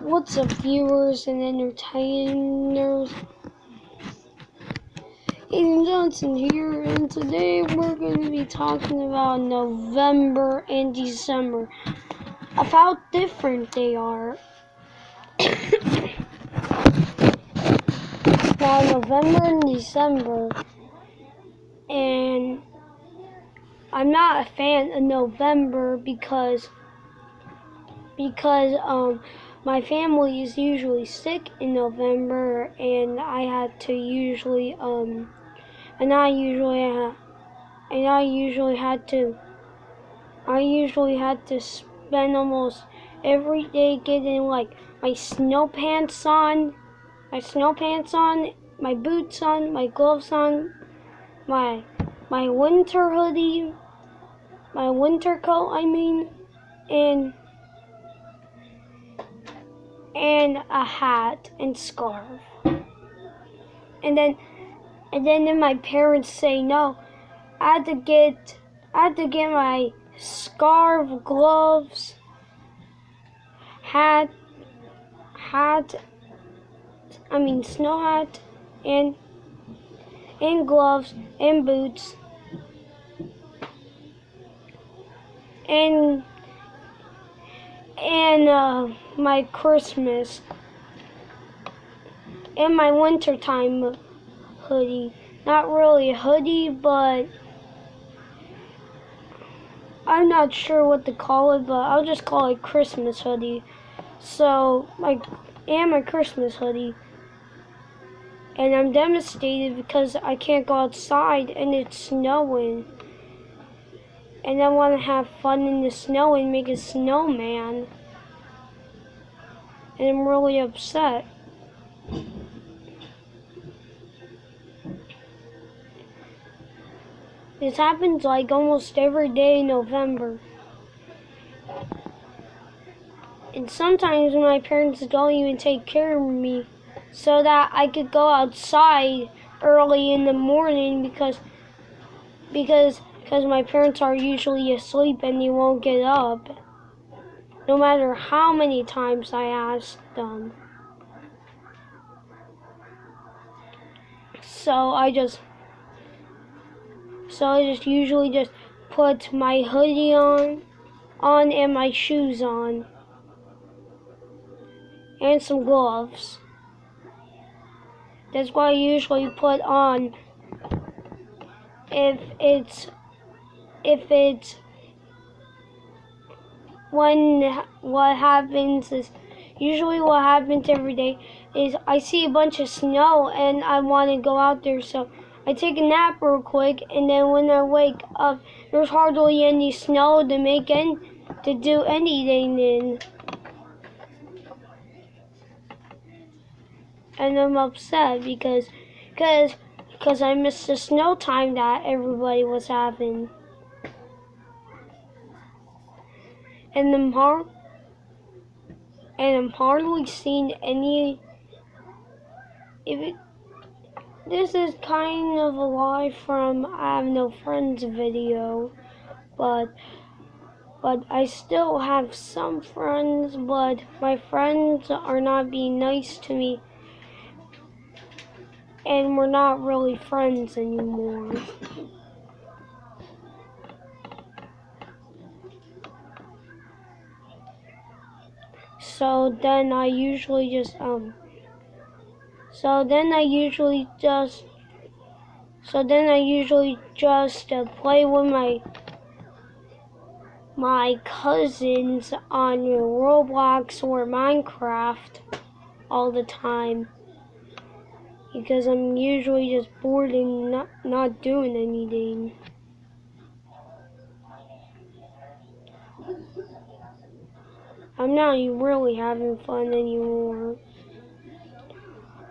What's up, viewers and entertainers? Ayden Johnson here, and today we're going to be talking about November and December, of how different they are. Now, November and December, and I'm not a fan of November because my family is usually sick in November, and I usually had to spend almost every day getting like my snow pants on, my boots on, my gloves on, my winter hoodie, my winter coat, and a hat and scarf. And then my parents say no. I had to get my scarf, gloves, snow hat, and gloves and boots, and my Christmas and my wintertime hoodie. Not really a hoodie, but I'm not sure what to call it, but I'll just call it Christmas hoodie. So, my Christmas hoodie. And I'm devastated because I can't go outside and it's snowing. And I want to have fun in the snow and make a snowman. And I'm really upset. This happens like almost every day in November. And sometimes my parents don't even take care of me so that I could go outside early in the morning because my parents are usually asleep and they won't get up, no matter how many times I ask them. So I just usually just put my hoodie on and my shoes on and some gloves. That's what I usually put on if it's what happens every day is I see a bunch of snow and I want to go out there, so I take a nap real quick, and then when I wake up, there's hardly any snow to do anything in. And I'm upset because I missed the snow time that everybody was having. And I'm hardly seeing any. This is kind of a lie from I Have No Friends video, but I still have some friends, but my friends are not being nice to me, and we're not really friends anymore. So then I usually just play with my cousins on Roblox or Minecraft all the time, because I'm usually just bored and not doing anything. I'm not really having fun anymore.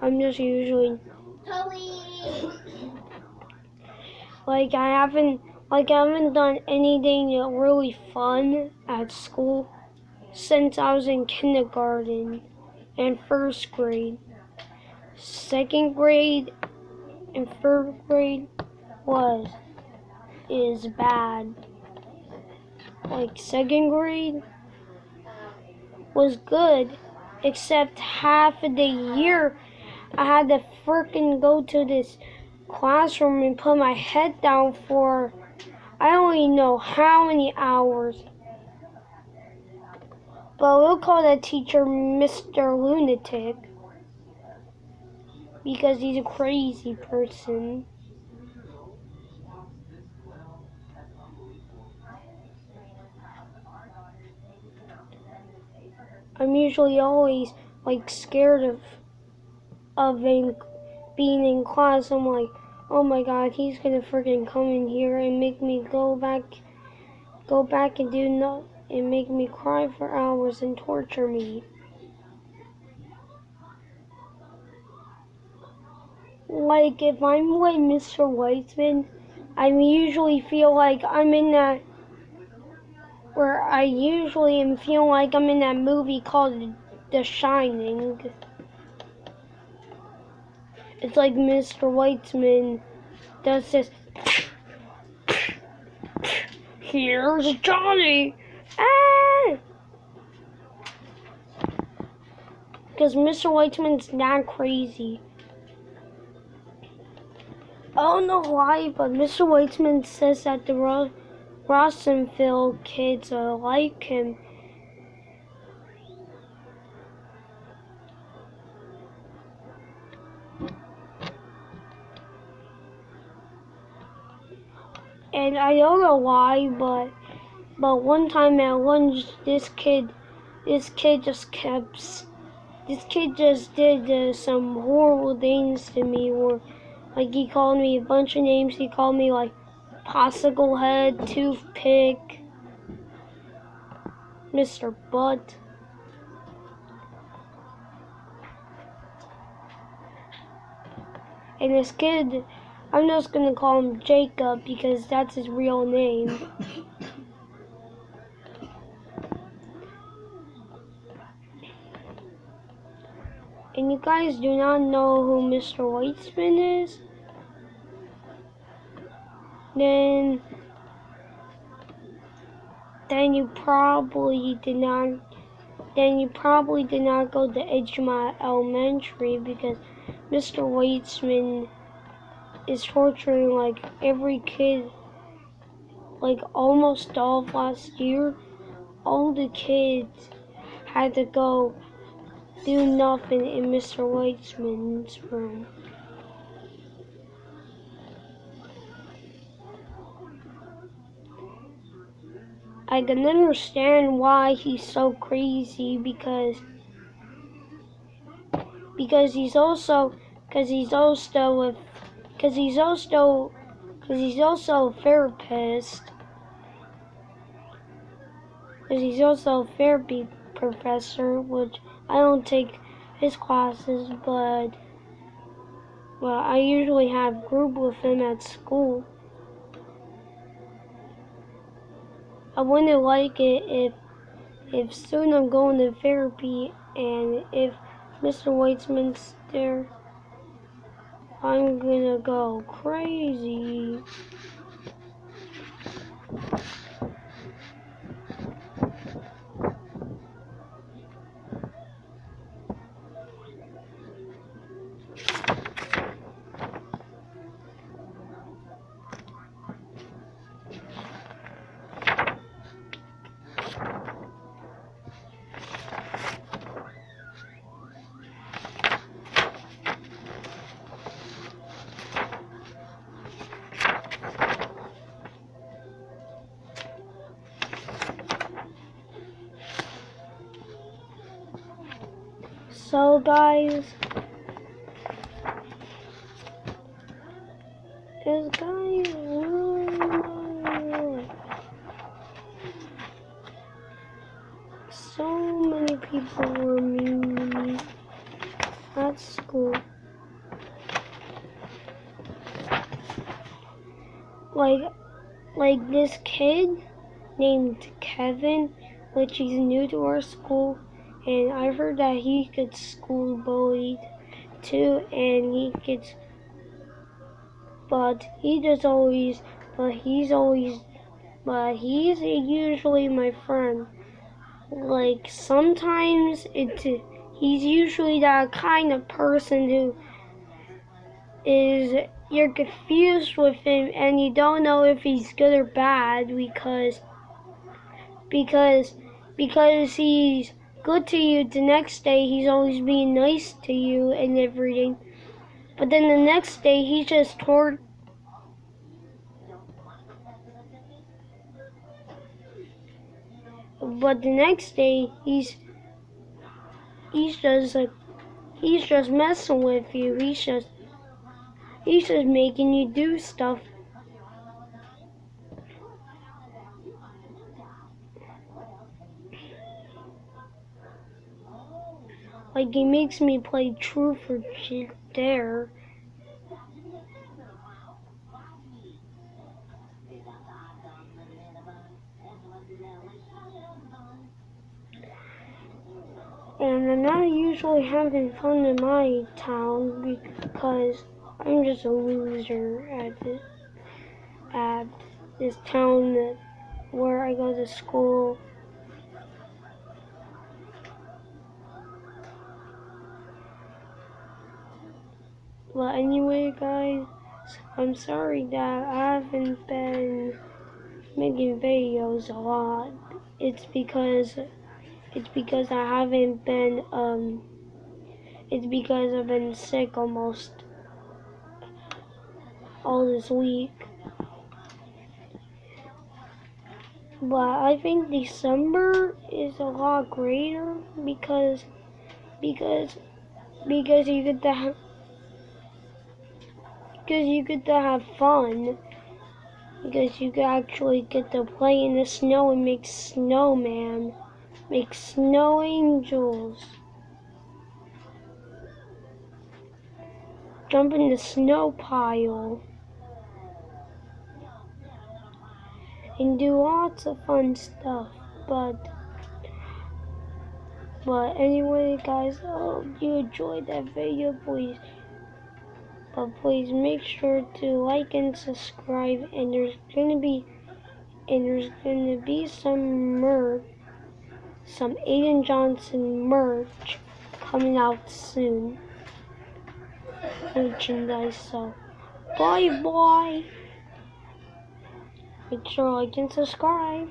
I'm just usually like I haven't done anything really fun at school since I was in kindergarten and first grade. Second grade and third grade is bad. Like second grade was good, except half of the year I had to frickin' go to this classroom and put my head down for I don't even know how many hours. But we'll call that teacher Mr. Lunatic because he's a crazy person. I'm usually always like scared of being in class. I'm like, oh my god, he's gonna freaking come in here and make me go back and do no and make me cry for hours and torture me. Like if I'm with Mr. Weitzman, I usually feel like I'm in that where I usually am feel like I'm in that movie called The Shining. It's like Mr. Weitzman does this. Here's Johnny! Ah! Because Mr. Weitzman's not crazy. I don't know why, but Mr. Weitzman says that the Rossonville kids like him. And I don't know why, but one time at lunch, this kid just did some horrible things to me. Or like he called me a bunch of names. He called me like Popsicle Head, Toothpick, Mr. Butt. And this kid, I'm just gonna call him Jacob because that's his real name. And you guys do not know who Mr. Weitzman is? Then you probably did not go to Edgemont Elementary because Mr. Weitzman is torturing like every kid. Like almost all of last year, all the kids had to go do nothing in Mr. Weitzman's room. I can understand why he's so crazy because he's also a therapist. Because he's also a therapy professor, which I don't take his classes, but I usually have group with him at school. I wouldn't like it if soon I'm going to therapy and if Mr. Weitzman's there, I'm gonna go crazy. So guys, really so many people were mean to me at school. Like this kid named Kevin, which he's new to our school. And I heard that he gets school bullied too, and he's usually my friend. Like sometimes he he's usually that kind of person who is, you're confused with him and you don't know if he's good or bad because he's good to you. The next day he's always being nice to you and everything, but then the next day he's just but the next day he's just messing with you. He's just making you do stuff. Like he makes me play truth or dare. And I'm not usually having fun in my town because I'm just a loser at this town where I go to school. But anyway, guys, I'm sorry that I haven't been making videos a lot. It's because I haven't been it's because I've been sick almost all this week. But I think December is a lot greater because you get to have fun. Because you actually get to play in the snow and make snowman, make snow angels, jump in the snow pile, and do lots of fun stuff. But anyway, guys, I hope you enjoyed that video, please. But please make sure to like and subscribe, and there's gonna be some merch, some Ayden Johnson merch coming out soon. Merchandise, so bye. Make sure to like and subscribe.